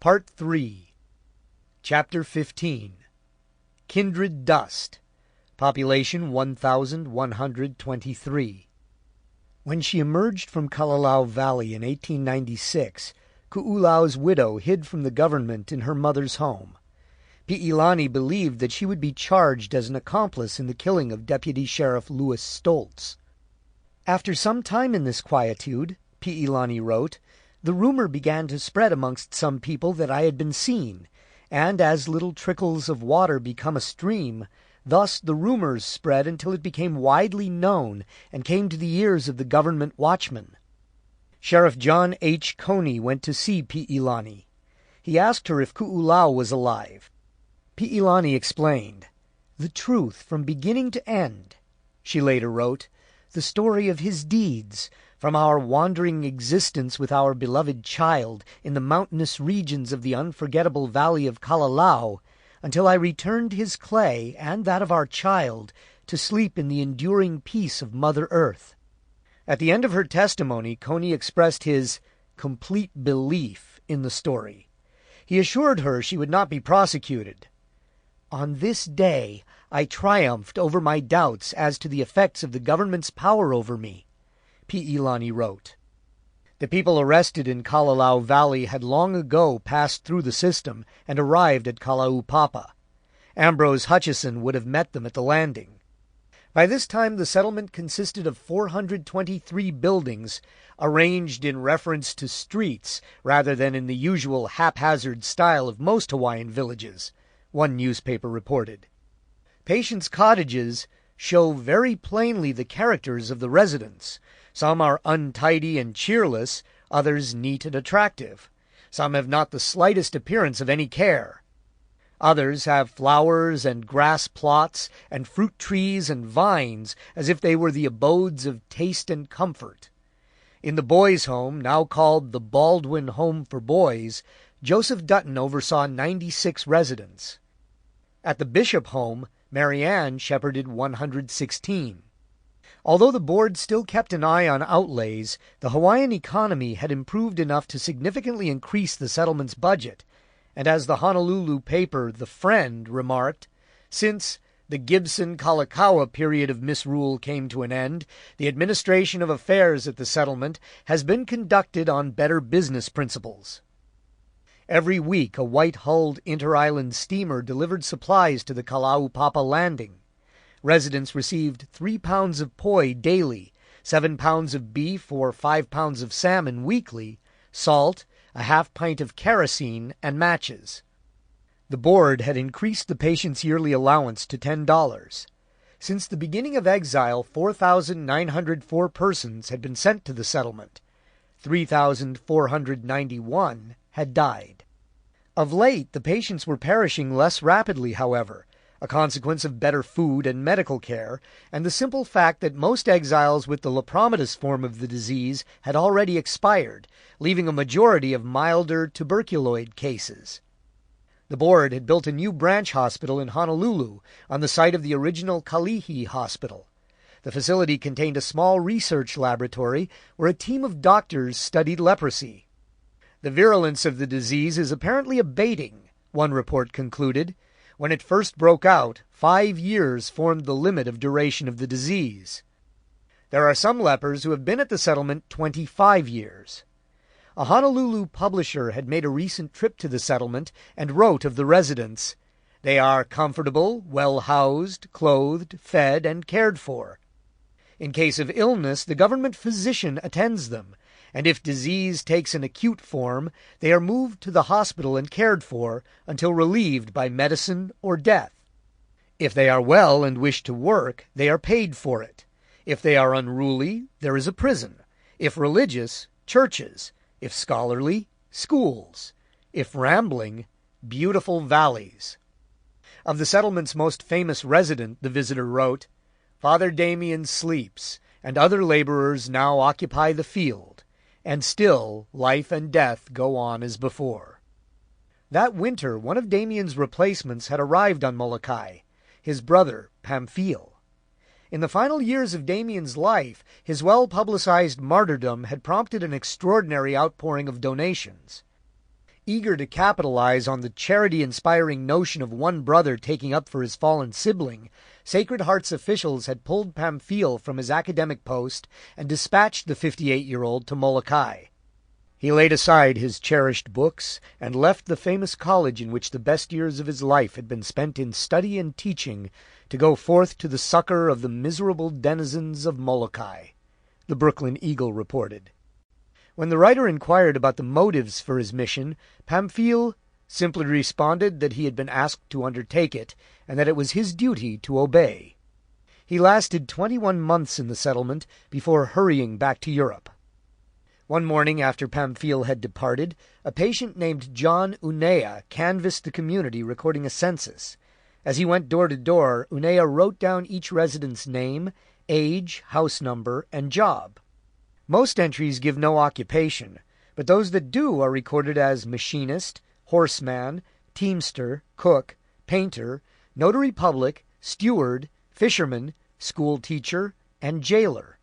Part 3, Chapter 15, Kindred Dust, Population 1,123. When she emerged from Kalalau Valley in 1896, Ku'ulau's widow hid from the government in her mother's home. Pi'ilani believed that she would be charged as an accomplice in the killing of Deputy Sheriff Louis Stoltz. After some time in this quietude, Pi'ilani wrote, the rumor began to spread amongst some people that I had been seen, and as little trickles of water become a stream, thus the rumors spread until it became widely known and came to the ears of the government watchman. Sheriff John H. Coney went to see Pi'ilani. He asked her if Ku'ulau was alive. Pi'ilani explained, "The truth from beginning to end," she later wrote, "the story of his deeds, from our wandering existence with our beloved child in the mountainous regions of the unforgettable valley of Kalalau, until I returned his clay and that of our child to sleep in the enduring peace of Mother Earth." At the end of her testimony, Coney expressed his complete belief in the story. He assured her she would not be prosecuted. "On this day I triumphed over my doubts as to the effects of the government's power over me," Pi'ilani wrote. The people arrested in Kalalau Valley had long ago passed through the system and arrived at Kalaupapa. Ambrose Hutchison would have met them at the landing. By this time the settlement consisted of 423 buildings, arranged in reference to streets rather than in the usual haphazard style of most Hawaiian villages, one newspaper reported. Patients' cottages show very plainly the characters of the residents. Some are untidy and cheerless, others neat and attractive. Some have not the slightest appearance of any care. Others have flowers and grass plots and fruit trees and vines as if they were the abodes of taste and comfort. In the boys' home, now called the Baldwin Home for Boys, Joseph Dutton oversaw 96 residents. At the Bishop home, Mary Ann shepherded 116. Although the board still kept an eye on outlays, the Hawaiian economy had improved enough to significantly increase the settlement's budget, and as the Honolulu paper The Friend remarked, since the Gibson-Kalakaua period of misrule came to an end, the administration of affairs at the settlement has been conducted on better business principles. Every week a white-hulled inter-island steamer delivered supplies to the Kalaupapa landing. Residents received 3 pounds of poi daily, 7 pounds of beef or 5 pounds of salmon weekly, salt, a half pint of kerosene, and matches. The board had increased the patient's yearly allowance to $10. Since the beginning of Exile, 4,904 persons had been sent to the settlement. 3,491 had died. Of late, the patients were perishing less rapidly, however, a consequence of better food and medical care, and the simple fact that most exiles with the lepromatous form of the disease had already expired, leaving a majority of milder tuberculoid cases. The board had built a new branch hospital in Honolulu on the site of the original Kalihi Hospital. The facility contained a small research laboratory where a team of doctors studied leprosy. The virulence of the disease is apparently abating, one report concluded. When it first broke out, 5 years formed the limit of duration of the disease. There are some lepers who have been at the settlement 25 years. A Honolulu publisher had made a recent trip to the settlement and wrote of the residents, "They are comfortable, well-housed, clothed, fed, and cared for. In case of illness, the government physician attends them, and if disease takes an acute form, they are moved to the hospital and cared for until relieved by medicine or death. If they are well and wish to work, they are paid for it. If they are unruly, there is a prison. If religious, churches. If scholarly, schools. If rambling, beautiful valleys." Of the settlement's most famous resident, the visitor wrote, "Father Damien sleeps, and other laborers now occupy the field. And still life and death go on as before." That winter, one of Damien's replacements had arrived on Molokai, his brother, Pamphile. In the final years of Damien's life, his well-publicized martyrdom had prompted an extraordinary outpouring of donations. Eager to capitalize on the charity-inspiring notion of one brother taking up for his fallen sibling, Sacred Heart's officials had pulled Pamphile from his academic post and dispatched the 58-year-old to Molokai. He laid aside his cherished books and left the famous college in which the best years of his life had been spent in study and teaching to go forth to the succor of the miserable denizens of Molokai, the Brooklyn Eagle reported. When the writer inquired about the motives for his mission, Pamphile simply responded that he had been asked to undertake it and that it was his duty to obey. He lasted 21 months in the settlement before hurrying back to Europe. One morning after Pamphile had departed, a patient named John Unea canvassed the community recording a census. As he went door to door, Unea wrote down each resident's name, age, house number, and job. Most entries give no occupation, but those that do are recorded as machinist, horseman, teamster, cook, painter, notary public, steward, fisherman, school teacher, and jailer.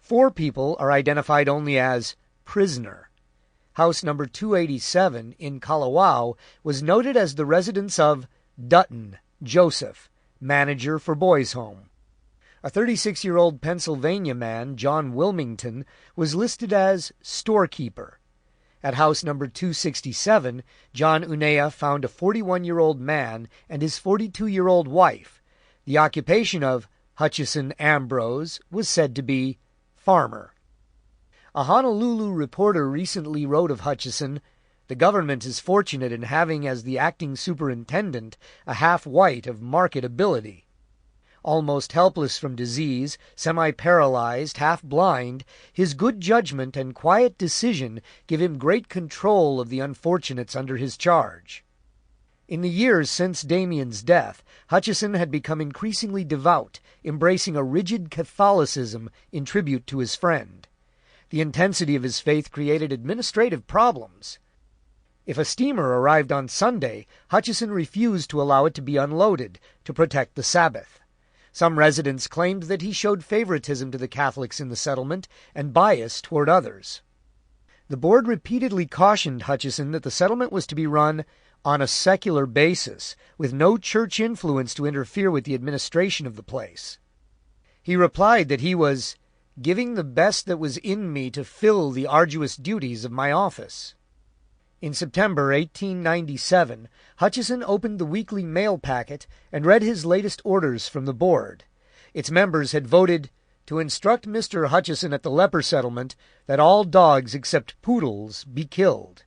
4 people are identified only as prisoner. House number 287 in Kalawao was noted as the residence of Dutton Joseph, manager for Boys' Home. A 36-year-old Pennsylvania man, John Wilmington, was listed as storekeeper. At house number 267, John Unea found a 41-year-old man and his 42-year-old wife. The occupation of Hutchison Ambrose was said to be farmer. A Honolulu reporter recently wrote of Hutchison, "The government is fortunate in having as the acting superintendent a half-white of marked ability. Almost helpless from disease, semi-paralyzed, half-blind, his good judgment and quiet decision give him great control of the unfortunates under his charge." In the years since Damien's death, Hutchison had become increasingly devout, embracing a rigid Catholicism in tribute to his friend. The intensity of his faith created administrative problems. If a steamer arrived on Sunday, Hutchison refused to allow it to be unloaded to protect the Sabbath. Some residents claimed that he showed favoritism to the Catholics in the settlement and bias toward others. The board repeatedly cautioned Hutchison that the settlement was to be run on a secular basis, with no church influence to interfere with the administration of the place. He replied that he was giving the best that was in me to fill the arduous duties of my office. In September 1897, Hutchison opened the weekly mail packet and read his latest orders from the board. Its members had voted to instruct Mr. Hutchison at the leper settlement that all dogs except poodles be killed.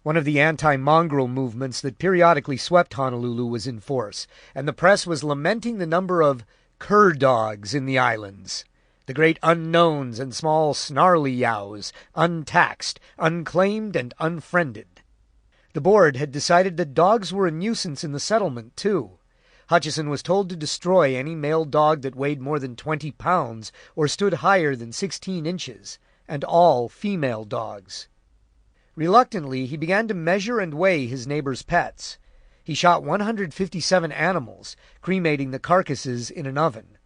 One of the anti-mongrel movements that periodically swept Honolulu was in force, and the press was lamenting the number of cur dogs in the islands. The great unknowns and small snarly yows, untaxed, unclaimed, and unfriended. The board had decided that dogs were a nuisance in the settlement, too. Hutchison was told to destroy any male dog that weighed more than 20 pounds or stood higher than 16 inches, and all female dogs. Reluctantly, he began to measure and weigh his neighbors' pets. He shot 157 animals, cremating the carcasses in an oven.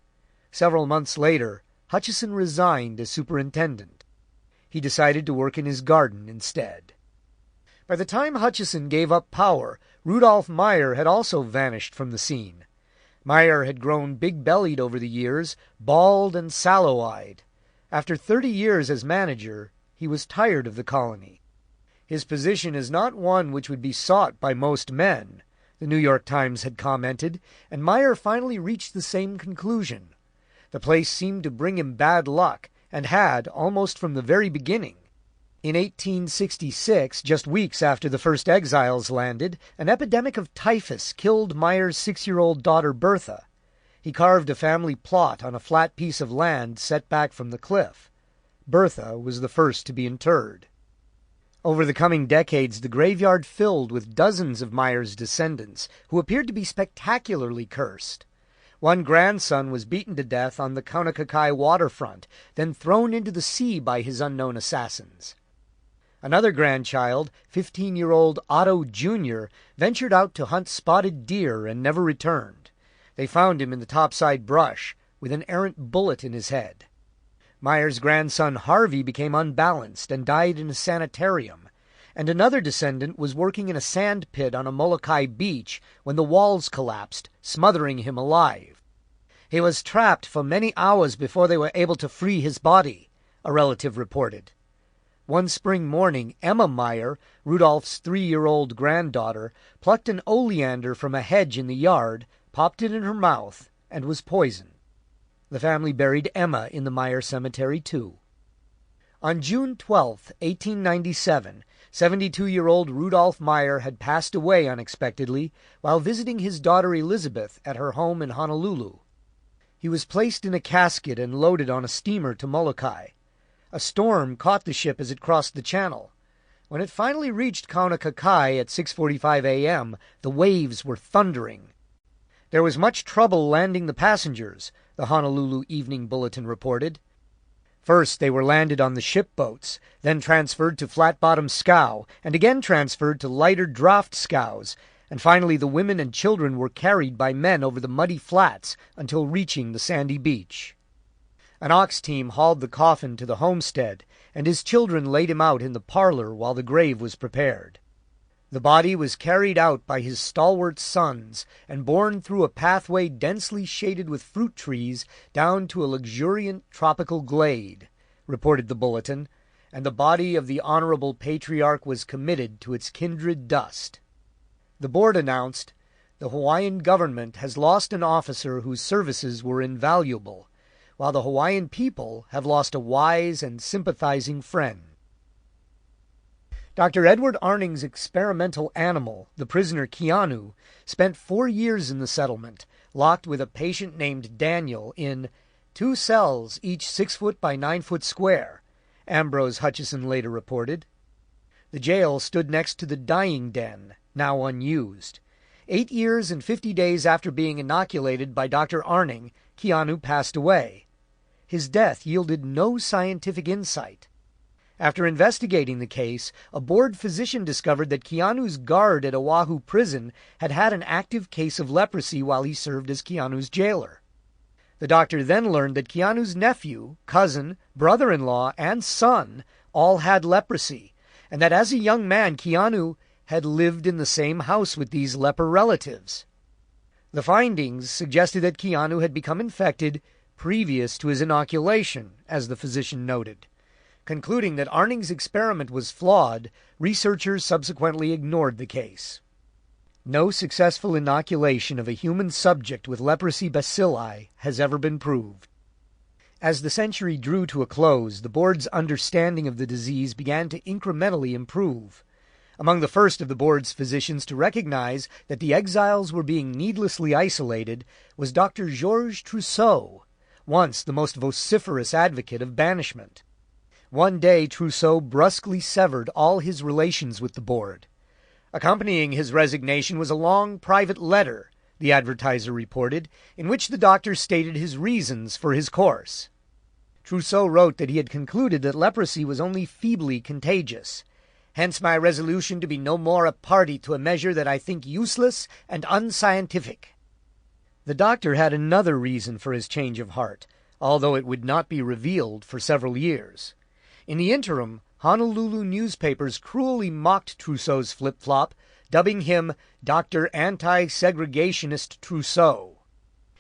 Several months later, Hutchison resigned as superintendent. He decided to work in his garden instead. By the time Hutchison gave up power, Rudolph Meyer had also vanished from the scene. Meyer had grown big-bellied over the years, bald and sallow-eyed. After 30 years as manager, he was tired of the colony. His position is not one which would be sought by most men, the New York Times had commented, and Meyer finally reached the same conclusion. The place seemed to bring him bad luck, and had, almost from the very beginning. In 1866, just weeks after the first exiles landed, an epidemic of typhus killed Meyer's 6-year-old daughter Bertha. He carved a family plot on a flat piece of land set back from the cliff. Bertha was the first to be interred. Over the coming decades, the graveyard filled with dozens of Meyer's descendants, who appeared to be spectacularly cursed. One grandson was beaten to death on the Kaunakakai waterfront, then thrown into the sea by his unknown assassins. Another grandchild, 15-year-old Otto Jr., ventured out to hunt spotted deer and never returned. They found him in the topside brush, with an errant bullet in his head. Meyer's grandson Harvey became unbalanced and died in a sanitarium, and another descendant was working in a sand pit on a Molokai beach when the walls collapsed, smothering him alive. He was trapped for many hours before they were able to free his body, a relative reported. One spring morning, Emma Meyer, Rudolph's 3-year-old granddaughter, plucked an oleander from a hedge in the yard, popped it in her mouth, and was poisoned. The family buried Emma in the Meyer cemetery, too. On June 12, 1897, 72-year-old Rudolph Meyer had passed away unexpectedly while visiting his daughter Elizabeth at her home in Honolulu. He was placed in a casket and loaded on a steamer to Molokai. A storm caught the ship as it crossed the channel. When it finally reached Kaunakakai at 6:45 a.m., the waves were thundering. There was much trouble landing the passengers, the Honolulu Evening Bulletin reported. First they were landed on the shipboats, then transferred to flat-bottom scow, and again transferred to lighter draft scows, and finally the women and children were carried by men over the muddy flats until reaching the sandy beach. An ox team hauled the coffin to the homestead, and his children laid him out in the parlor while the grave was prepared. The body was carried out by his stalwart sons and borne through a pathway densely shaded with fruit trees down to a luxuriant tropical glade, reported the bulletin, and the body of the honorable patriarch was committed to its kindred dust. The board announced, "The Hawaiian government has lost an officer whose services were invaluable, while the Hawaiian people have lost a wise and sympathizing friend." Dr. Edward Arning's experimental animal, the prisoner Keanu, spent 4 years in the settlement, locked with a patient named Daniel in 2 cells, each 6 foot by 9 foot square, Ambrose Hutchison later reported. The jail stood next to the dying den, now unused. 8 years and 50 days after being inoculated by Dr. Arning, Keanu passed away. His death yielded no scientific insight. After investigating the case, a board physician discovered that Keanu's guard at Oahu prison had had an active case of leprosy while he served as Keanu's jailer. The doctor then learned that Keanu's nephew, cousin, brother-in-law, and son all had leprosy, and that as a young man Keanu had lived in the same house with these leper relatives. The findings suggested that Keanu had become infected previous to his inoculation, as the physician noted. Concluding that Arning's experiment was flawed, researchers subsequently ignored the case. No successful inoculation of a human subject with leprosy bacilli has ever been proved. As the century drew to a close, the board's understanding of the disease began to incrementally improve. Among the first of the board's physicians to recognize that the exiles were being needlessly isolated was Dr. Georges Trousseau, once the most vociferous advocate of banishment. One day Trousseau brusquely severed all his relations with the board. Accompanying his resignation was a long private letter, the Advertiser reported, in which the doctor stated his reasons for his course. Trousseau wrote that he had concluded that leprosy was only feebly contagious. Hence my resolution to be no more a party to a measure that I think useless and unscientific. The doctor had another reason for his change of heart, although it would not be revealed for several years. In the interim, Honolulu newspapers cruelly mocked Trousseau's flip-flop, dubbing him Dr. Anti-Segregationist Trousseau.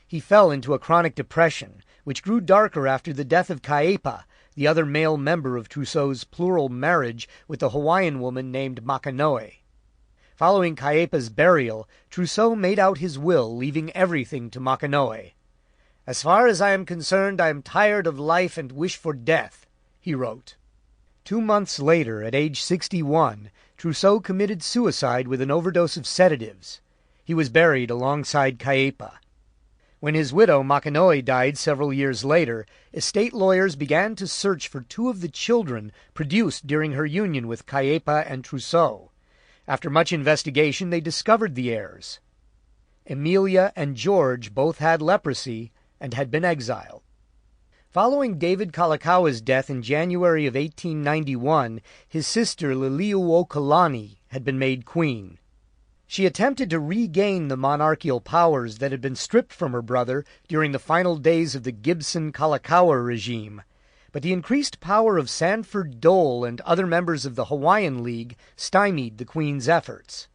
He fell into a chronic depression, which grew darker after the death of Kaepa, the other male member of Trousseau's plural marriage with a Hawaiian woman named Makanoe. Following Kaepa's burial, Trousseau made out his will, leaving everything to Makanoe. "As far as I am concerned, I am tired of life and wish for death," he wrote. 2 months later, at age 61, Trousseau committed suicide with an overdose of sedatives. He was buried alongside Kaepa. When his widow Makanoe died several years later, estate lawyers began to search for 2 of the children produced during her union with Kaepa and Trousseau. After much investigation, they discovered the heirs. Emilia and George both had leprosy and had been exiled. Following David Kalakaua death in January of 1891, his sister Liliuokalani had been made queen. She attempted to regain the monarchical powers that had been stripped from her brother during the final days of the Gibson Kalakaua regime, but the increased power of Sanford Dole and other members of the Hawaiian League stymied the Queen's efforts.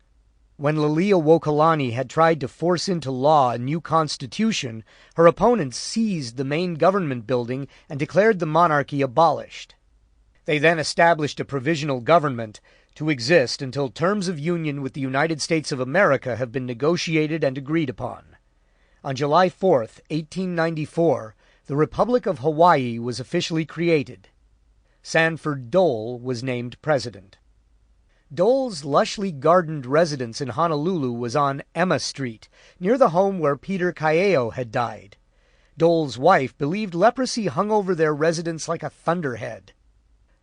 When Liliuokalani had tried to force into law a new constitution, her opponents seized the main government building and declared the monarchy abolished. They then established a provisional government to exist until terms of union with the United States of America have been negotiated and agreed upon. On July 4, 1894, the Republic of Hawaii was officially created. Sanford Dole was named president. Dole's lushly gardened residence in Honolulu was on Emma Street, near the home where Peter Kaeo had died. Dole's wife believed leprosy hung over their residence like a thunderhead.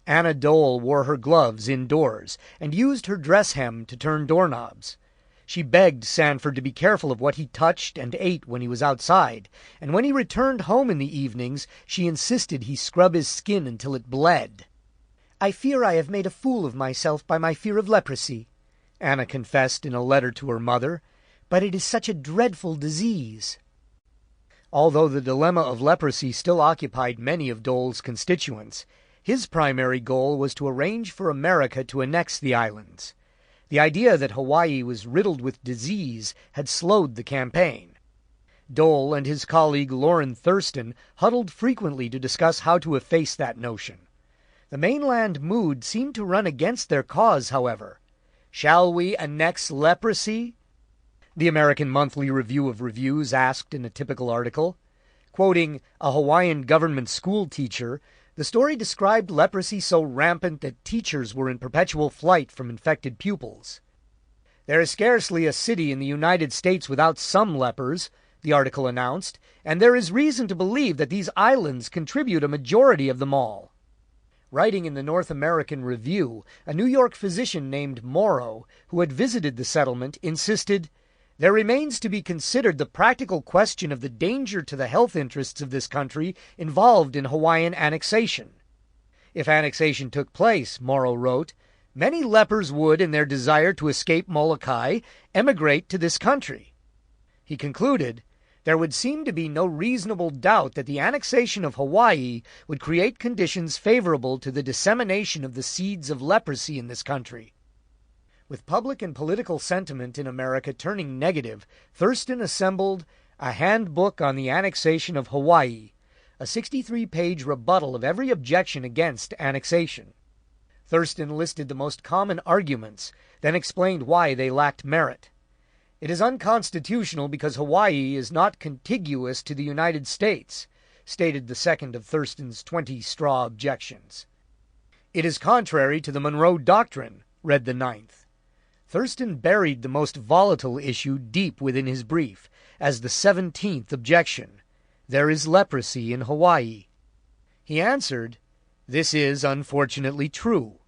Anna Dole wore her gloves indoors and used her dress hem to turn doorknobs. She begged Sanford to be careful of what he touched and ate when he was outside, and when he returned home in the evenings, she insisted he scrub his skin until it bled. "I fear I have made a fool of myself by my fear of leprosy," Anna confessed in a letter to her mother, "but it is such a dreadful disease." Although the dilemma of leprosy still occupied many of Dole's constituents, his primary goal was to arrange for America to annex the islands. The idea that Hawaii was riddled with disease had slowed the campaign. Dole and his colleague Loren Thurston huddled frequently to discuss how to efface that notion. The mainland mood seemed to run against their cause, however. "Shall we annex leprosy?" The American Monthly Review of Reviews asked in a typical article. Quoting a Hawaiian government school teacher, the story described leprosy so rampant that teachers were in perpetual flight from infected pupils. "There is scarcely a city in the United States without some lepers," the article announced, "and there is reason to believe that these islands contribute a majority of them all." Writing in the North American Review, a New York physician named Morrow, who had visited the settlement, insisted, "There remains to be considered the practical question of the danger to the health interests of this country involved in Hawaiian annexation. If annexation took place," Morrow wrote, "many lepers would, in their desire to escape Molokai, emigrate to this country." He concluded, "There would seem to be no reasonable doubt that the annexation of Hawaii would create conditions favorable to the dissemination of the seeds of leprosy in this country." With public and political sentiment in America turning negative, Thurston assembled a Handbook on the Annexation of Hawaii, a 63-page rebuttal of every objection against annexation. Thurston listed the most common arguments, then explained why they lacked merit. "It is unconstitutional because Hawaii is not contiguous to the United States," stated the second of Thurston's 20 straw objections. "It is contrary to the Monroe Doctrine," read the ninth. Thurston buried the most volatile issue deep within his brief, as the 17th objection: "There is leprosy in Hawaii." He answered, "This is unfortunately true.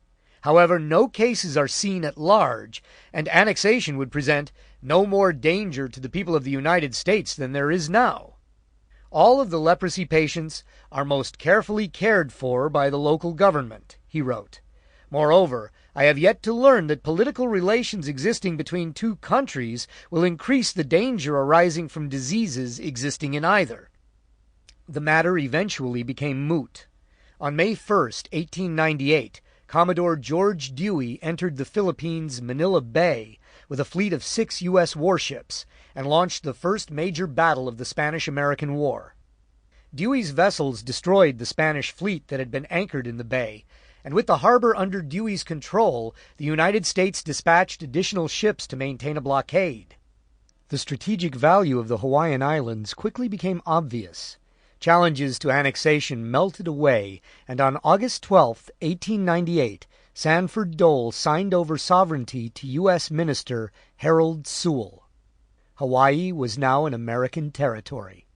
However, no cases are seen at large, and annexation would present no more danger to the people of the United States than there is now. All of the leprosy patients are most carefully cared for by the local government," he wrote. "Moreover, I have yet to learn that political relations existing between two countries will increase the danger arising from diseases existing in either." The matter eventually became moot. On May 1, 1898, Commodore George Dewey entered the Philippines' Manila Bay with a fleet of 6 U.S. warships and launched the first major battle of the Spanish-American War. Dewey's vessels destroyed the Spanish fleet that had been anchored in the bay, and with the harbor under Dewey's control, the United States dispatched additional ships to maintain a blockade. The strategic value of the Hawaiian Islands quickly became obvious. Challenges to annexation melted away, and on August 12, 1898, Sanford Dole signed over sovereignty to U.S. Minister Harold Sewell. Hawaii was now an American territory.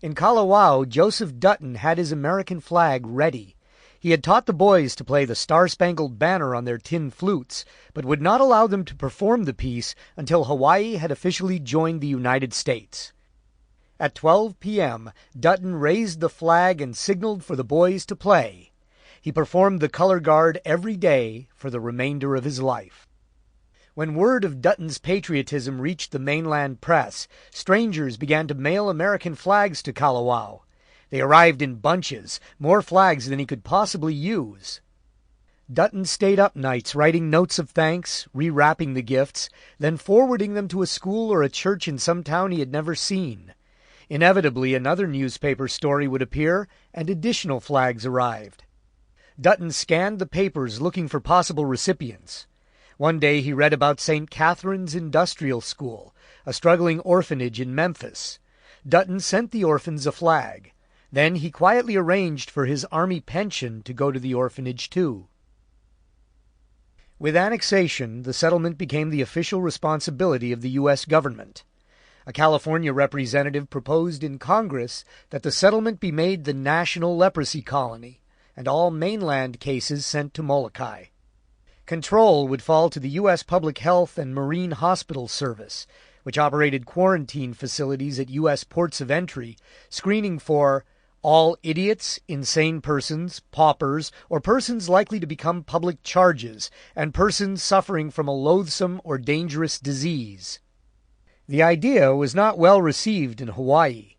In Kalawao, Joseph Dutton had his American flag ready. He had taught the boys to play the Star-Spangled Banner on their tin flutes, but would not allow them to perform the piece until Hawaii had officially joined the United States. At 12 p.m., Dutton raised the flag and signaled for the boys to play. He performed the color guard every day for the remainder of his life. When word of Dutton's patriotism reached the mainland press, strangers began to mail American flags to Kalawao. They arrived in bunches, more flags than he could possibly use. Dutton stayed up nights writing notes of thanks, rewrapping the gifts, then forwarding them to a school or a church in some town he had never seen. Inevitably, another newspaper story would appear, and additional flags arrived. Dutton scanned the papers looking for possible recipients. One day he read about St. Catherine's Industrial School, a struggling orphanage in Memphis. Dutton sent the orphans a flag. Then he quietly arranged for his army pension to go to the orphanage too. With annexation, the settlement became the official responsibility of the U.S. government. A California representative proposed in Congress that the settlement be made the national leprosy colony, and all mainland cases sent to Molokai. Control would fall to the U.S. Public Health and Marine Hospital Service, which operated quarantine facilities at U.S. ports of entry, screening for all idiots, insane persons, paupers, or persons likely to become public charges, and persons suffering from a loathsome or dangerous disease. The idea was not well received in Hawaii.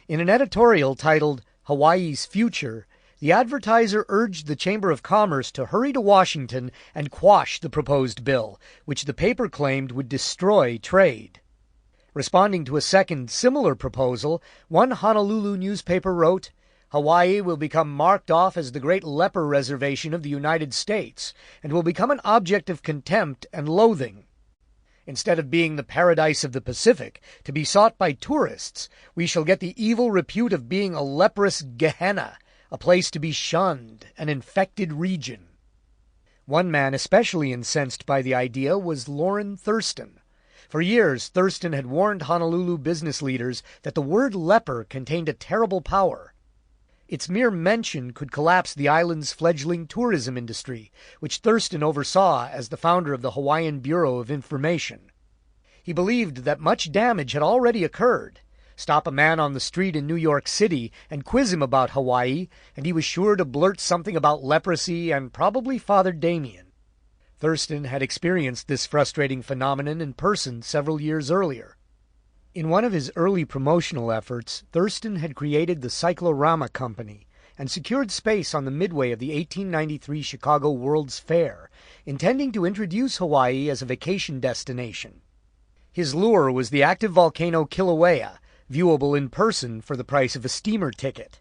In an editorial titled Hawaii's Future, the advertiser urged the Chamber of Commerce to hurry to Washington and quash the proposed bill, which the paper claimed would destroy trade. Responding to a second similar proposal, one Honolulu newspaper wrote, "Hawaii will become marked off as the great leper reservation of the United States, and will become an object of contempt and loathing. Instead of being the paradise of the Pacific, to be sought by tourists, we shall get the evil repute of being a leprous Gehenna, a place to be shunned, an infected region." One man especially incensed by the idea was Lawrence Thurston. For years, Thurston had warned Honolulu business leaders that the word leper contained a terrible power. Its mere mention could collapse the island's fledgling tourism industry, which Thurston oversaw as the founder of the Hawaiian Bureau of Information. He believed that much damage had already occurred. Stop a man on the street in New York City and quiz him about Hawaii, and he was sure to blurt something about leprosy and probably Father Damien. Thurston had experienced this frustrating phenomenon in person several years earlier. In one of his early promotional efforts, Thurston had created the Cyclorama Company and secured space on the midway of the 1893 Chicago World's Fair, intending to introduce Hawaii as a vacation destination. His lure was the active volcano Kilauea, viewable in person for the price of a steamer ticket.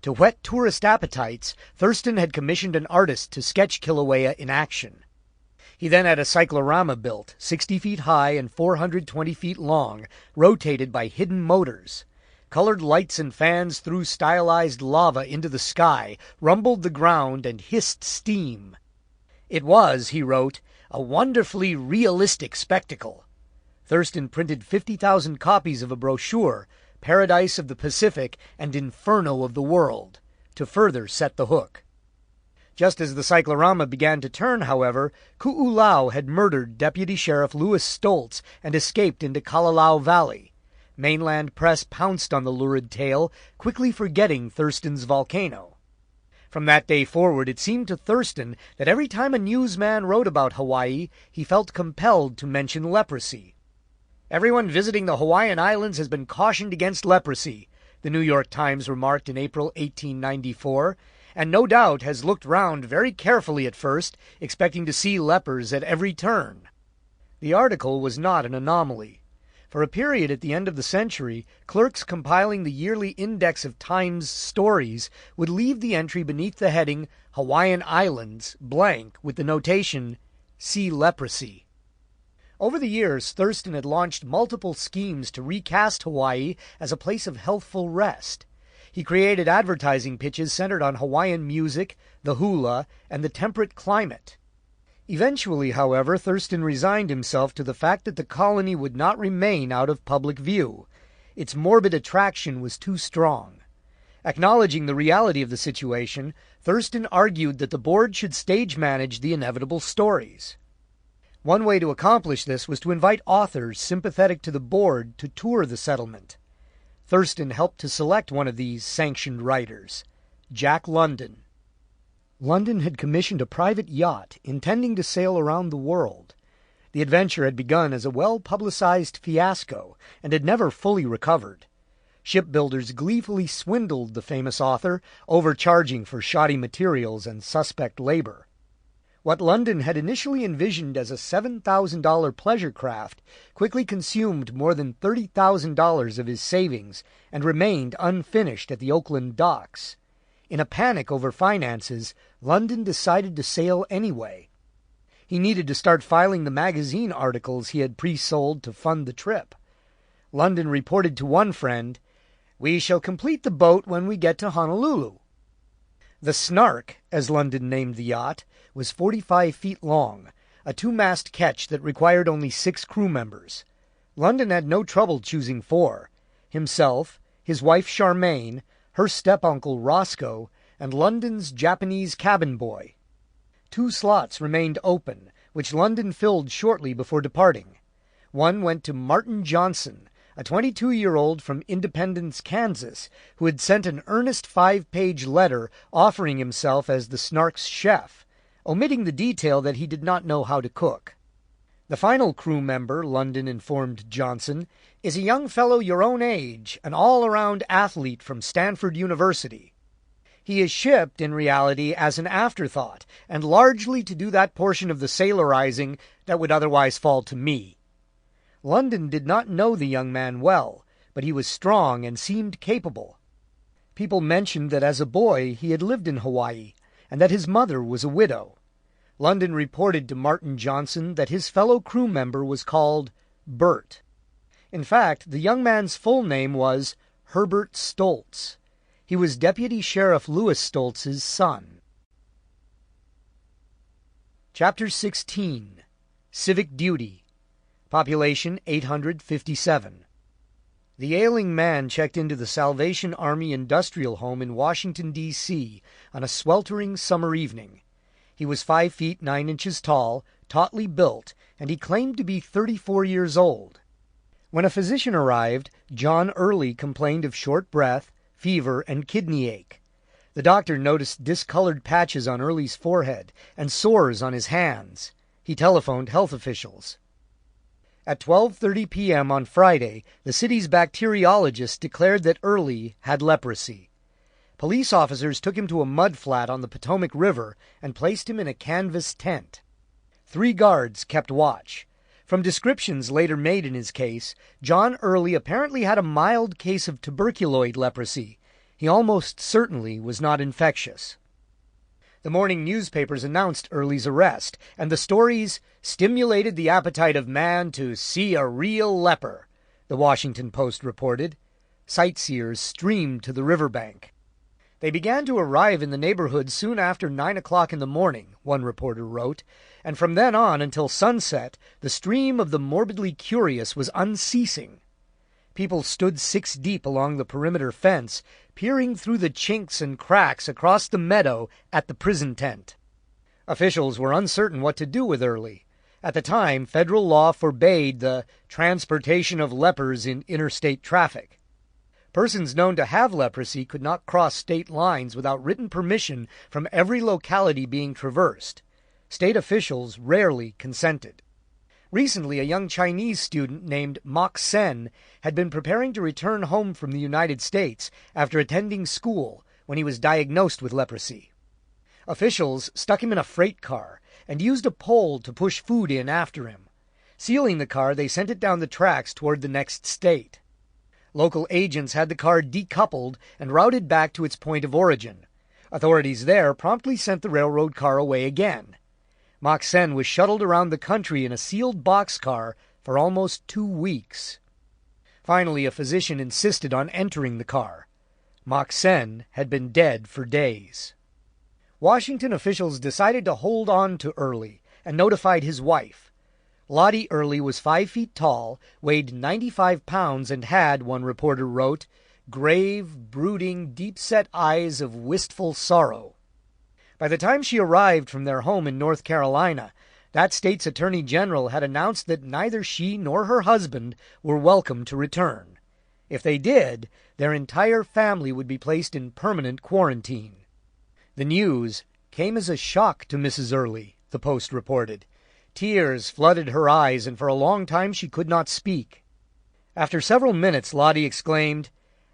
To whet tourist appetites, Thurston had commissioned an artist to sketch Kilauea in action. He then had a cyclorama built, 60 feet high and 420 feet long, rotated by hidden motors. Colored lights and fans threw stylized lava into the sky, rumbled the ground, and hissed steam. It was, he wrote, a wonderfully realistic spectacle. Thurston printed 50,000 copies of a brochure, Paradise of the Pacific and Inferno of the World, to further set the hook. Just as the cyclorama began to turn, however, Ku'ulau had murdered Deputy Sheriff Louis Stoltz and escaped into Kalalau Valley. Mainland press pounced on the lurid tale, quickly forgetting Thurston's volcano. From that day forward, it seemed to Thurston that every time a newsman wrote about Hawaii, he felt compelled to mention leprosy. "Everyone visiting the Hawaiian Islands has been cautioned against leprosy," the New York Times remarked in April 1894, "and no doubt has looked round very carefully at first, expecting to see lepers at every turn." The article was not an anomaly. For a period at the end of the century, clerks compiling the yearly index of Times stories would leave the entry beneath the heading Hawaiian Islands blank with the notation, "See leprosy." Over the years, Thurston had launched multiple schemes to recast Hawaii as a place of healthful rest. He created advertising pitches centered on Hawaiian music, the hula, and the temperate climate. Eventually, however, Thurston resigned himself to the fact that the colony would not remain out of public view. Its morbid attraction was too strong. Acknowledging the reality of the situation, Thurston argued that the board should stage manage the inevitable stories. One way to accomplish this was to invite authors sympathetic to the board to tour the settlement. Thurston helped to select one of these sanctioned writers, Jack London. London had commissioned a private yacht intending to sail around the world. The adventure had begun as a well-publicized fiasco and had never fully recovered. Shipbuilders gleefully swindled the famous author, overcharging for shoddy materials and suspect labor. What London had initially envisioned as a $7,000 pleasure craft quickly consumed more than $30,000 of his savings and remained unfinished at the Oakland docks. In a panic over finances, London decided to sail anyway. He needed to start filing the magazine articles he had pre-sold to fund the trip. London reported to one friend, "We shall complete the boat when we get to Honolulu." The Snark, as London named the yacht, was 45 feet long, a two-mast ketch that required only 6 crew members. London had no trouble choosing 4: himself, his wife Charmaine, her step-uncle Roscoe, and London's Japanese cabin boy. 2 slots remained open, which London filled shortly before departing. One went to Martin Johnson, a 22-year-old from Independence, Kansas, who had sent an earnest 5-page letter offering himself as the Snark's chef, omitting the detail that he did not know how to cook. The final crew member, London informed Johnson, is a young fellow your own age, an all-around athlete from Stanford University. He is shipped, in reality, as an afterthought, and largely to do that portion of the sailorizing that would otherwise fall to me. London did not know the young man well, but he was strong and seemed capable. People mentioned that as a boy he had lived in Hawaii, and that his mother was a widow. London reported to Martin Johnson that his fellow crew member was called Bert. In fact, the young man's full name was Herbert Stoltz. He was Deputy Sheriff Louis Stoltz's son. Chapter 16. Civic Duty. Population 857. The ailing man checked into the Salvation Army Industrial Home in Washington, D.C. on a sweltering summer evening. He was 5 feet 9 inches tall, tautly built, and he claimed to be 34 years old. When a physician arrived, John Early complained of short breath, fever, and kidney ache. The doctor noticed discolored patches on Early's forehead and sores on his hands. He telephoned health officials. At 12:30 p.m. on Friday, the city's bacteriologist declared that Early had leprosy. Police officers took him to a mud flat on the Potomac River and placed him in a canvas tent. 3 guards kept watch. From descriptions later made in his case, John Early apparently had a mild case of tuberculoid leprosy. He almost certainly was not infectious. The morning newspapers announced Early's arrest, and the stories stimulated the appetite of man to see a real leper, the Washington Post reported. Sightseers streamed to the riverbank. They began to arrive in the neighborhood soon after 9 o'clock in the morning, one reporter wrote, and from then on until sunset, the stream of the morbidly curious was unceasing. People stood 6 deep along the perimeter fence, peering through the chinks and cracks across the meadow at the prison tent. Officials were uncertain what to do with Early. At the time, federal law forbade the transportation of lepers in interstate traffic. Persons known to have leprosy could not cross state lines without written permission from every locality being traversed. State officials rarely consented. Recently, a young Chinese student named Mock Sen had been preparing to return home from the United States after attending school when he was diagnosed with leprosy. Officials stuck him in a freight car and used a pole to push food in after him. Sealing the car, they sent it down the tracks toward the next state. Local agents had the car decoupled and routed back to its point of origin. Authorities there promptly sent the railroad car away again. Mock Sen was shuttled around the country in a sealed boxcar for almost 2 weeks. Finally, a physician insisted on entering the car. Mock Sen had been dead for days. Washington officials decided to hold on to Early and notified his wife. Lottie Early was 5 feet tall, weighed 95 pounds, and had, one reporter wrote, grave, brooding, deep-set eyes of wistful sorrow. By the time she arrived from their home in North Carolina, that state's attorney general had announced that neither she nor her husband were welcome to return. If they did, their entire family would be placed in permanent quarantine. The news came as a shock to Mrs. Early, the Post reported. Tears flooded her eyes, and for a long time she could not speak. After several minutes, Lottie exclaimed,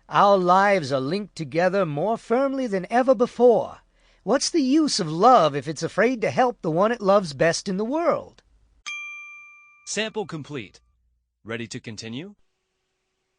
Our lives are linked together more firmly than ever before. What's the use of love if it's afraid to help the one it loves best in the world? Sample complete. Ready to continue?